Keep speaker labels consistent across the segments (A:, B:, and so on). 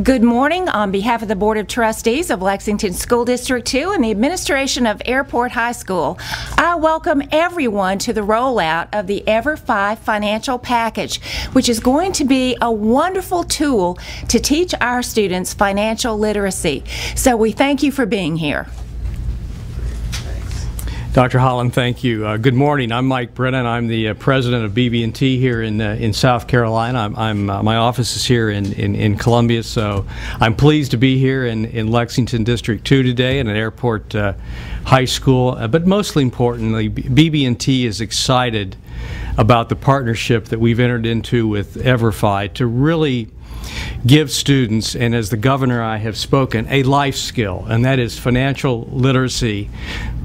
A: Good morning. On behalf of the Board of Trustees of Lexington School District 2 and the administration of Airport High School, I welcome everyone to the rollout of the EverFi financial package, which is going to be a wonderful tool to teach our students financial literacy. So we thank you for being here.
B: Dr. Holland, thank you. Good morning. I'm Mike Brennan. I'm the president of BB&T here in South Carolina. My office is here in Columbia, so I'm pleased to be here in Lexington District 2 today and at Airport High School. But mostly importantly, BB&T is excited about the partnership that we've entered into with EverFi to really give students, and as the governor I have spoken, a life skill, and that is financial literacy,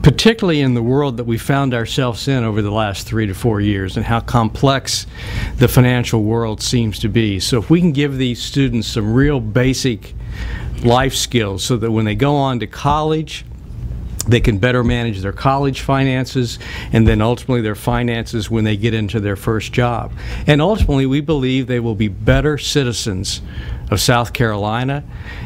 B: particularly in the world that we found ourselves in over the last 3 to 4 years and how complex the financial world seems to be. So if we can give these students some real basic life skills so that when they go on to college, they can better manage their college finances and then ultimately their finances when they get into their first job. And ultimately, we believe they will be better citizens of South Carolina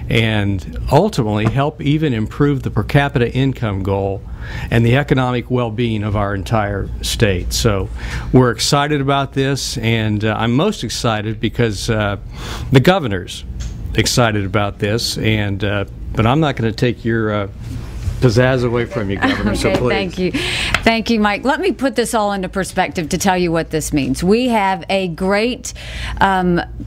B: and ultimately help even improve the per capita income goal and the economic well-being of our entire state. So we're excited about this, and I'm most excited because the governor's excited about this, and but I'm not going to take your pizzazz away from you, Governor,
C: okay,
B: so please.
C: Thank you. Thank you, Mike. Let me put this all into perspective to tell you what this means. We have a great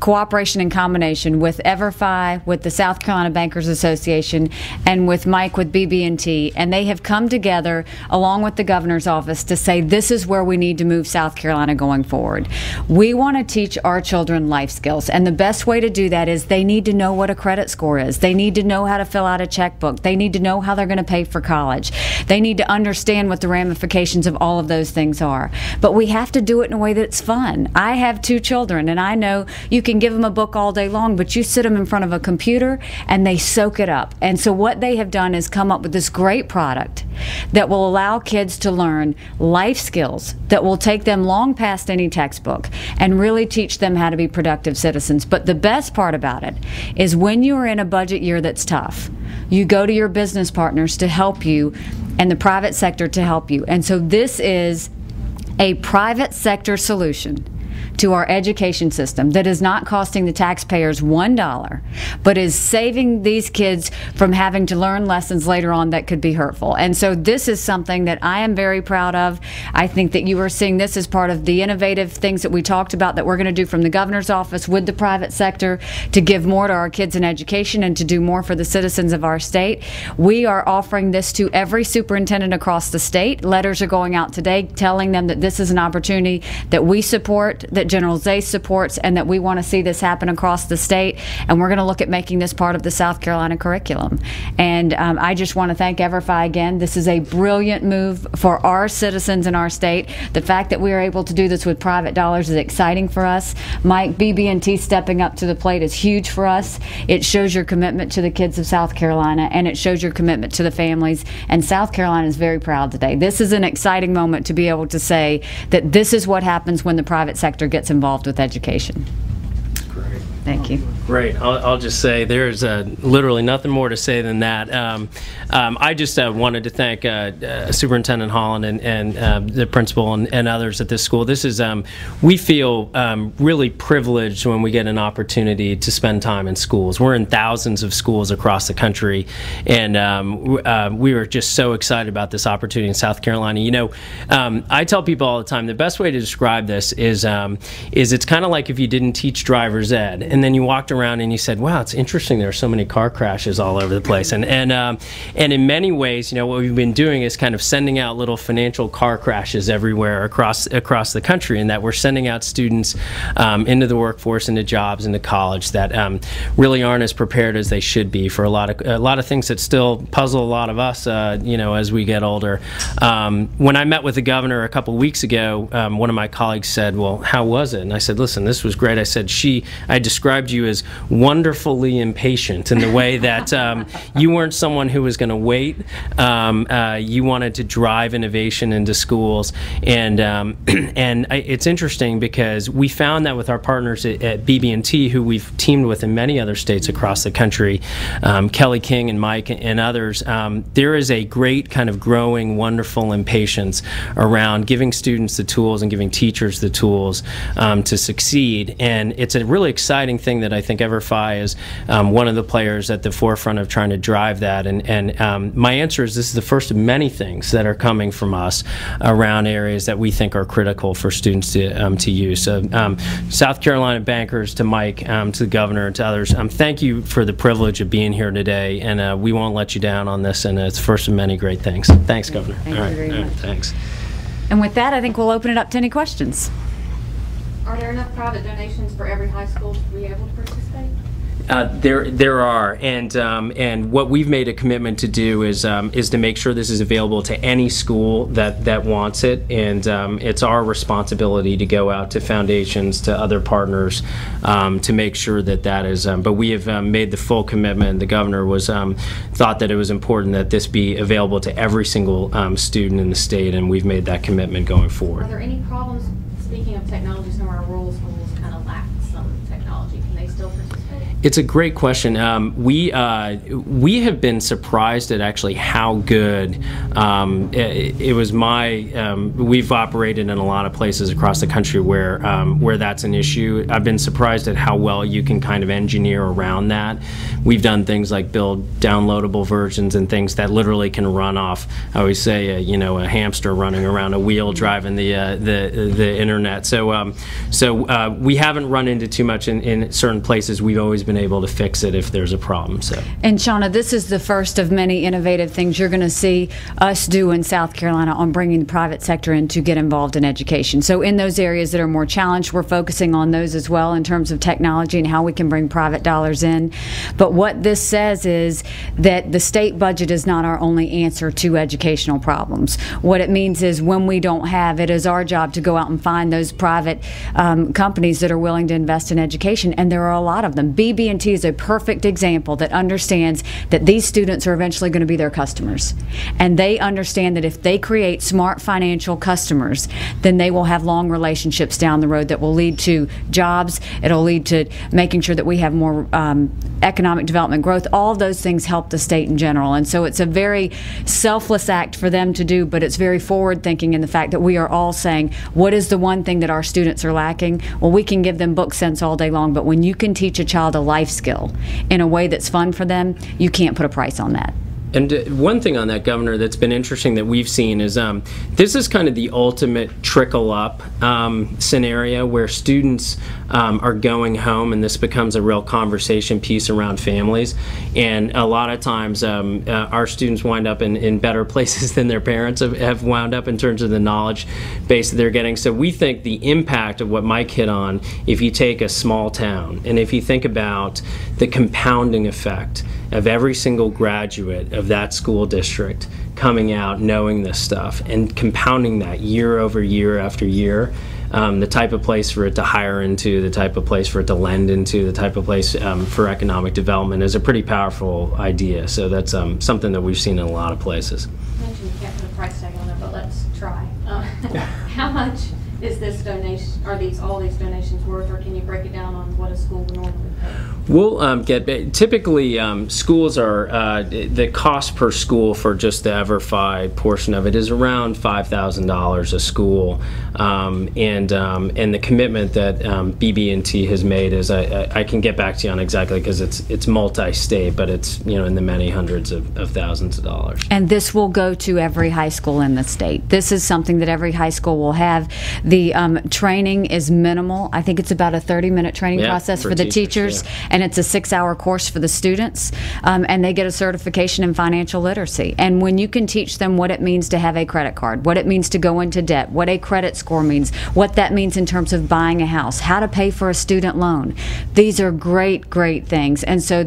C: cooperation and combination with EverFi, with the South Carolina Bankers Association, and with Mike with BB&T, and they have come together along with the governor's office to say this is where we need to move South Carolina going forward. We want to teach our children life skills, and the best way to do that is they need to know what a credit score is. They need to know how to fill out a checkbook. They need to know how they're going to pay for college. They need to understand what the ramifications of all of those things are. But we have to do it in a way that's fun. I have 2 children, and I know you can give them a book all day long, but you sit them in front of a computer and they soak it up. And so what they have done is come up with this great product that will allow kids to learn life skills that will take them long past any textbook and really teach them how to be productive citizens. But the best part about it is when you are in a budget year that's tough, you go to your business partners to help you and the private sector to help you. And so this is a private sector solution to our education system that is not costing the taxpayers $1, but is saving these kids from having to learn lessons later on that could be hurtful. And so this is something that I am very proud of. I think that you are seeing this as part of the innovative things that we talked about that we're going to do from the governor's office with the private sector to give more to our kids in education and to do more for the citizens of our state. We are offering this to every superintendent across the state. Letters are going out today telling them that this is an opportunity that we support, that General Zay supports, and that we want to see this happen across the state, and we're going to look at making this part of the South Carolina curriculum. And I just want to thank EverFi again. This is a brilliant move for our citizens in our state. The fact that we are able to do this with private dollars is exciting for us. Mike, BB&T stepping up to the plate is huge for us. It shows your commitment to the kids of South Carolina, and it shows your commitment to the families, and South Carolina is very proud today. This is an exciting moment to be able to say that this is what happens when the private sector gets involved with education.
D: Great.
C: Thank you.
D: Great. I'll just say there's literally nothing more to say than that. I just wanted to thank Superintendent Holland and the principal and others at this school. This is we feel really privileged when we get an opportunity to spend time in schools. We're in thousands of schools across the country, and we are just so excited about this opportunity in South Carolina. You know, I tell people all the time the best way to describe this is it's kind of like if you didn't teach driver's ed and then you walked around and you said, wow, it's interesting there are so many car crashes all over the place. And in many ways, you know, what we've been doing is kind of sending out little financial car crashes everywhere across the country, and that we're sending out students into the workforce, into jobs, into college that really aren't as prepared as they should be for a lot of things that still puzzle a lot of us, you know, as we get older. When I met with the governor a couple weeks ago, one of my colleagues said, well, how was it? And I said, listen, this was great. I said, I described described you as wonderfully impatient in the way that you weren't someone who was going to wait. You wanted to drive innovation into schools, and it's interesting because we found that with our partners at BB&T, who we've teamed with in many other states across the country, Kelly King and Mike and others, there is a great kind of growing, wonderful impatience around giving students the tools and giving teachers the tools to succeed. And it's a really exciting thing that I think EverFi is one of the players at the forefront of trying to drive that. And my answer is this is the first of many things that are coming from us around areas that we think are critical for students to use. So South Carolina bankers, to Mike, to the governor, to others, thank you for the privilege of being here today, and we won't let you down on this, and it's the first of many great things. Thanks, Governor.
C: Thank you very much.
D: Thanks.
C: And with that, I think we'll open it up to any questions.
E: Are there enough private donations for every high school to be able to participate?
D: There are, and what we've made a commitment to do is to make sure this is available to any school that wants it, and it's our responsibility to go out to foundations, to other partners, to make sure that is. But we have made the full commitment. The governor was thought that it was important that this be available to every single student in the state, and we've made that commitment going forward.
E: Are there any problems? Speaking of technology, some of our rural schools kind of lack some technology. Can they still participate?
D: It's a great question. We have been surprised at actually how good it was. We've operated in a lot of places across the country where that's an issue. I've been surprised at how well you can kind of engineer around that. We've done things like build downloadable versions and things that literally can run off. I always say, a hamster running around a wheel driving the internet. So we haven't run into too much in certain places. We've always been able to fix it if there's a problem. So.
C: And Shauna, this is the first of many innovative things you're going to see us do in South Carolina on bringing the private sector in to get involved in education. So in those areas that are more challenged, we're focusing on those as well in terms of technology and how we can bring private dollars in. But what this says is that the state budget is not our only answer to educational problems. What it means is when we don't have, it is our job to go out and find those private companies that are willing to invest in education, and there are a lot of them. BB&T is a perfect example that understands that these students are eventually going to be their customers, and they understand that if they create smart financial customers, then they will have long relationships down the road that will lead to jobs. It'll lead to making sure that we have more economic development growth. All of those things help the state in general, and so it's a very selfless act for them to do, but it's very forward thinking in the fact that we are all saying, what is the one thing that our students are lacking? Well, we can give them book sense all day long, but when you can teach a child a life skill in a way that's fun for them, you can't put a price on that.
D: And one thing on that, Governor, that's been interesting that we've seen is this is kind of the ultimate trickle-up scenario where students are going home, and this becomes a real conversation piece around families. And a lot of times our students wind up in better places than their parents have wound up in terms of the knowledge base that they're getting. So we think the impact of what Mike hit on, if you take a small town, and if you think about the compounding effect of every single graduate of that school district coming out knowing this stuff and compounding that year over year after year, the type of place for it to hire into, the type of place for it to lend into, the type of place for economic development is a pretty powerful idea. So that's something that we've seen in a lot of places.
E: You mentioned you can't put a price tag on it, but let's try. How much is this donation? Are all these donations worth, or can you break it down on what a school would normally pay?
D: We'll typically schools are the cost per school for just the EverFi portion of it is around $5,000 a school, and the commitment that BB&T has made is I can get back to you on exactly because it's multi-state, but it's in the many hundreds of thousands of dollars.
C: And this will go to every high school in the state. This is something that every high school will have. The training is minimal. I think it's about a 30-minute training process for the teachers. And it's a 6-hour course for the students, and they get a certification in financial literacy. And when you can teach them what it means to have a credit card, what it means to go into debt, what a credit score means, what that means in terms of buying a house, how to pay for a student loan, these are great, great things. And so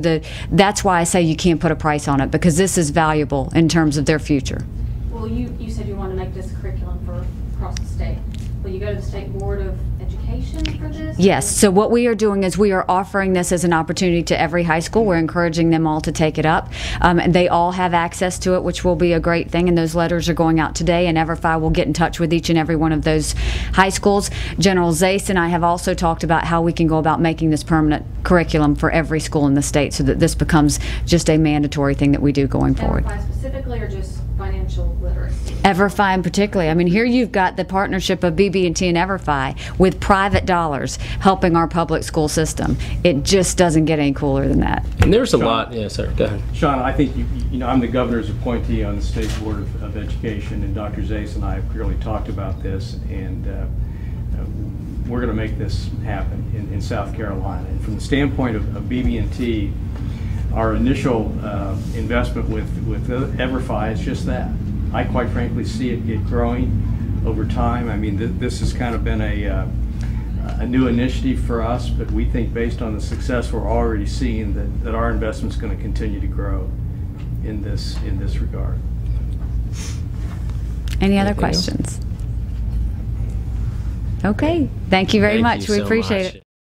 C: that's why I say you can't put a price on it, because this is valuable in terms of their future.
E: Well, you said you want to make this a curriculum for across the state. Will you go to the State Board of Education for this?
C: Yes. So what we are doing is we are offering this as an opportunity to every high school. We're encouraging them all to take it up. And they all have access to it, which will be a great thing. And those letters are going out today. And EverFi will get in touch with each and every one of those high schools. General Zase and I have also talked about how we can go about making this permanent curriculum for every school in the state, so that this becomes just a mandatory thing that we do going forward.
E: EverFi specifically, or just financial literacy?
C: EverFi in particular. I mean, here you've got the partnership of BB&T and EverFi with private dollars helping our public school system. It just doesn't get any cooler than that.
D: And there's a lot. Yeah, sir. Go ahead.
B: Sean, I think, you know, I'm the governor's appointee on the State Board of Education, and Dr. Zase and I have clearly talked about this, and we're going to make this happen in South Carolina. And from the standpoint of BB&T, our initial investment with EverFi is just that. I quite frankly see it growing over time. I mean, this has kind of been a new initiative for us, but we think based on the success we're already seeing that our investment is going to continue to grow in this regard.
C: Any other questions? Okay. Thank you very much. We appreciate it.